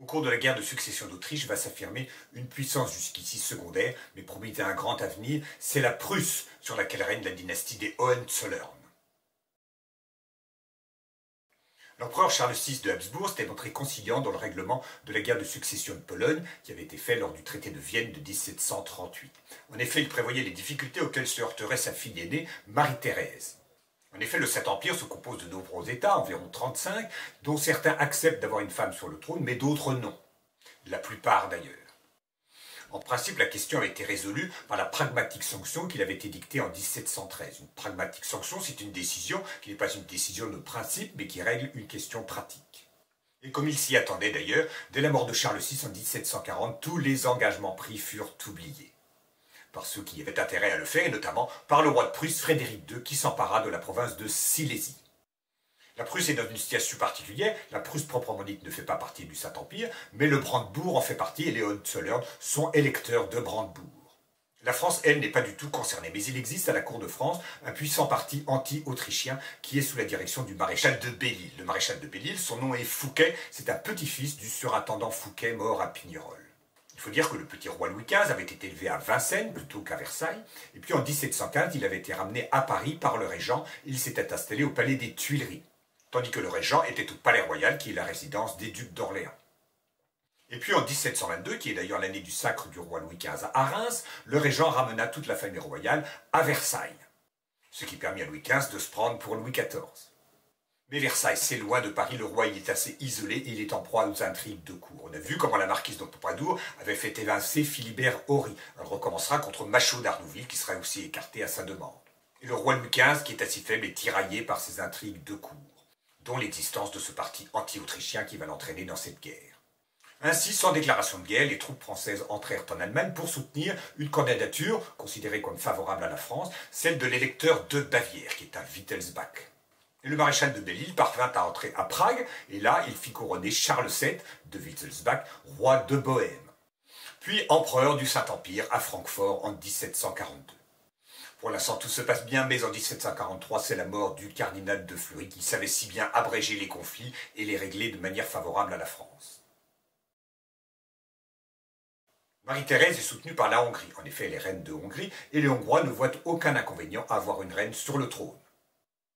Au cours de la guerre de succession d'Autriche va s'affirmer une puissance jusqu'ici secondaire, mais promettait un grand avenir, c'est la Prusse, sur laquelle règne la dynastie des Hohenzollern. L'empereur Charles VI de Habsbourg s'était montré conciliant dans le règlement de la guerre de succession de Pologne, qui avait été fait lors du traité de Vienne de 1738. En effet, il prévoyait les difficultés auxquelles se heurterait sa fille aînée, Marie-Thérèse. En effet, le Saint-Empire se compose de nombreux États, environ 35, dont certains acceptent d'avoir une femme sur le trône, mais d'autres non. La plupart d'ailleurs. En principe, la question avait été résolue par la pragmatique sanction qu'il avait édictée en 1713. Une pragmatique sanction, c'est une décision qui n'est pas une décision de principe, mais qui règle une question pratique. Et comme il s'y attendait d'ailleurs, dès la mort de Charles VI en 1740, tous les engagements pris furent oubliés. Par ceux qui avaient intérêt à le faire, et notamment par le roi de Prusse, Frédéric II, qui s'empara de la province de Silésie. La Prusse est dans une situation particulière, la Prusse proprement dite ne fait pas partie du Saint-Empire, mais le Brandebourg en fait partie et les Hohenzollern sont électeurs de Brandebourg. La France, elle, n'est pas du tout concernée, mais il existe à la cour de France un puissant parti anti-autrichien qui est sous la direction du maréchal de Belle-Île. Le maréchal de Belle-Île, son nom est Fouquet, c'est un petit-fils du surintendant Fouquet mort à Pignerol. Il faut dire que le petit roi Louis XV avait été élevé à Vincennes plutôt qu'à Versailles, et puis en 1715, il avait été ramené à Paris par le régent, il s'était installé au palais des Tuileries, tandis que le régent était au palais royal, qui est la résidence des ducs d'Orléans. Et puis en 1722, qui est d'ailleurs l'année du sacre du roi Louis XV à Reims, le régent ramena toute la famille royale à Versailles, ce qui permit à Louis XV de se prendre pour Louis XIV. Mais Versailles, c'est loin de Paris, le roi y est assez isolé et il est en proie aux intrigues de cour. On a vu comment la marquise de Pompadour avait fait évincer Philibert Horry. Elle recommencera contre Machaut d'Arnouville, qui sera aussi écarté à sa demande. Et le roi Louis XV, qui est assez faible, est tiraillé par ces intrigues de cour, dont l'existence de ce parti anti-autrichien qui va l'entraîner dans cette guerre. Ainsi, sans déclaration de guerre, les troupes françaises entrèrent en Allemagne pour soutenir une candidature considérée comme favorable à la France, celle de l'électeur de Bavière, qui est un Wittelsbach. Et le maréchal de Belle-Île parvint à entrer à Prague, et là, il fit couronner Charles VII de Wittelsbach, roi de Bohême, puis empereur du Saint-Empire à Francfort en 1742. Pour l'instant, tout se passe bien, mais en 1743, c'est la mort du cardinal de Fleury, qui savait si bien abréger les conflits et les régler de manière favorable à la France. Marie-Thérèse est soutenue par la Hongrie. En effet, elle est reine de Hongrie, et les Hongrois ne voient aucun inconvénient à avoir une reine sur le trône.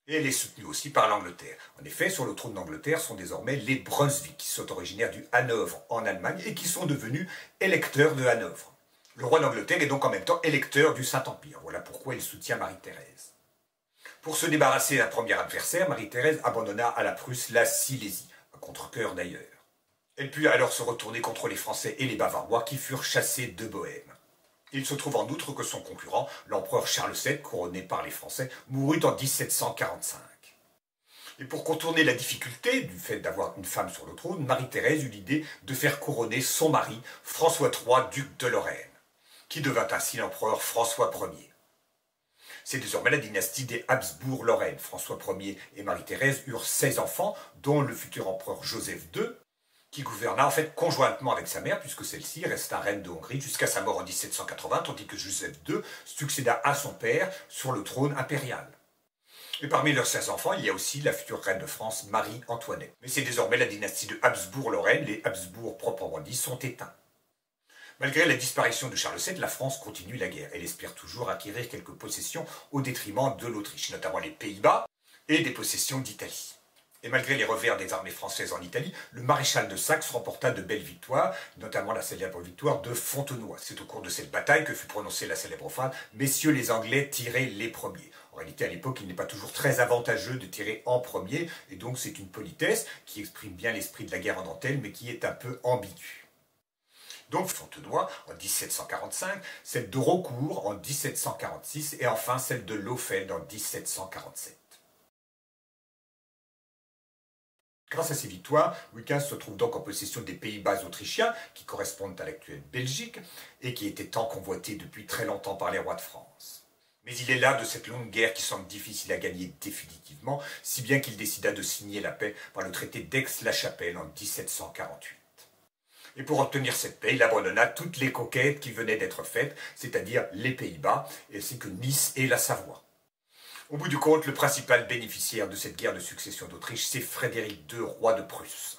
Et elle est soutenue aussi par l'Angleterre. En effet, sur le trône d'Angleterre sont désormais les Brunswick, qui sont originaires du Hanovre en Allemagne et qui sont devenus électeurs de Hanovre. Le roi d'Angleterre est donc en même temps électeur du Saint-Empire. Voilà pourquoi il soutient Marie-Thérèse. Pour se débarrasser d'un premier adversaire, Marie-Thérèse abandonna à la Prusse la Silésie, un contre-cœur d'ailleurs. Elle put alors se retourner contre les Français et les Bavarois qui furent chassés de Bohême. Il se trouve en outre que son concurrent, l'empereur Charles VII, couronné par les Français, mourut en 1745. Et pour contourner la difficulté du fait d'avoir une femme sur le trône, Marie-Thérèse eut l'idée de faire couronner son mari, François III, duc de Lorraine, qui devint ainsi l'empereur François Ier. C'est désormais la dynastie des Habsbourg-Lorraine. François Ier et Marie-Thérèse eurent 16 enfants, dont le futur empereur Joseph II, qui gouverna en fait conjointement avec sa mère, puisque celle-ci resta reine de Hongrie jusqu'à sa mort en 1780, tandis que Joseph II succéda à son père sur le trône impérial. Et parmi leurs 16 enfants, il y a aussi la future reine de France, Marie-Antoinette. Mais c'est désormais la dynastie de Habsbourg-Lorraine, les Habsbourg proprement dit sont éteints. Malgré la disparition de Charles VII, la France continue la guerre. Elle espère toujours acquérir quelques possessions au détriment de l'Autriche, notamment les Pays-Bas et des possessions d'Italie. Et malgré les revers des armées françaises en Italie, le maréchal de Saxe remporta de belles victoires, notamment la célèbre victoire de Fontenoy. C'est au cours de cette bataille que fut prononcée la célèbre phrase « Messieurs les Anglais, tirez les premiers ». En réalité, à l'époque, il n'est pas toujours très avantageux de tirer en premier, et donc c'est une politesse qui exprime bien l'esprit de la guerre en dentelle, mais qui est un peu ambiguë. Donc Fontenoy en 1745, celle de Raucourt en 1746, et enfin celle de Laufeld en 1747. Grâce à ces victoires, Louis XV se trouve donc en possession des Pays-Bas autrichiens, qui correspondent à l'actuelle Belgique, et qui étaient tant convoités depuis très longtemps par les rois de France. Mais il est là de cette longue guerre qui semble difficile à gagner définitivement, si bien qu'il décida de signer la paix par le traité d'Aix-la-Chapelle en 1748. Et pour obtenir cette paix, il abandonna toutes les conquêtes qui venaient d'être faites, c'est-à-dire les Pays-Bas, ainsi que Nice et la Savoie. Au bout du compte, le principal bénéficiaire de cette guerre de succession d'Autriche, c'est Frédéric II, roi de Prusse.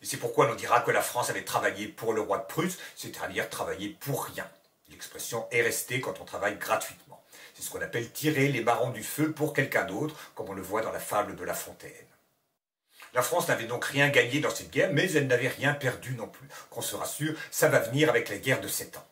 Et c'est pourquoi l'on dira que la France avait travaillé pour le roi de Prusse, c'est-à-dire travailler pour rien. L'expression est restée quand on travaille gratuitement. C'est ce qu'on appelle tirer les marrons du feu pour quelqu'un d'autre, comme on le voit dans la fable de La Fontaine. La France n'avait donc rien gagné dans cette guerre, mais elle n'avait rien perdu non plus. Qu'on se rassure, ça va venir avec la guerre de 7 ans.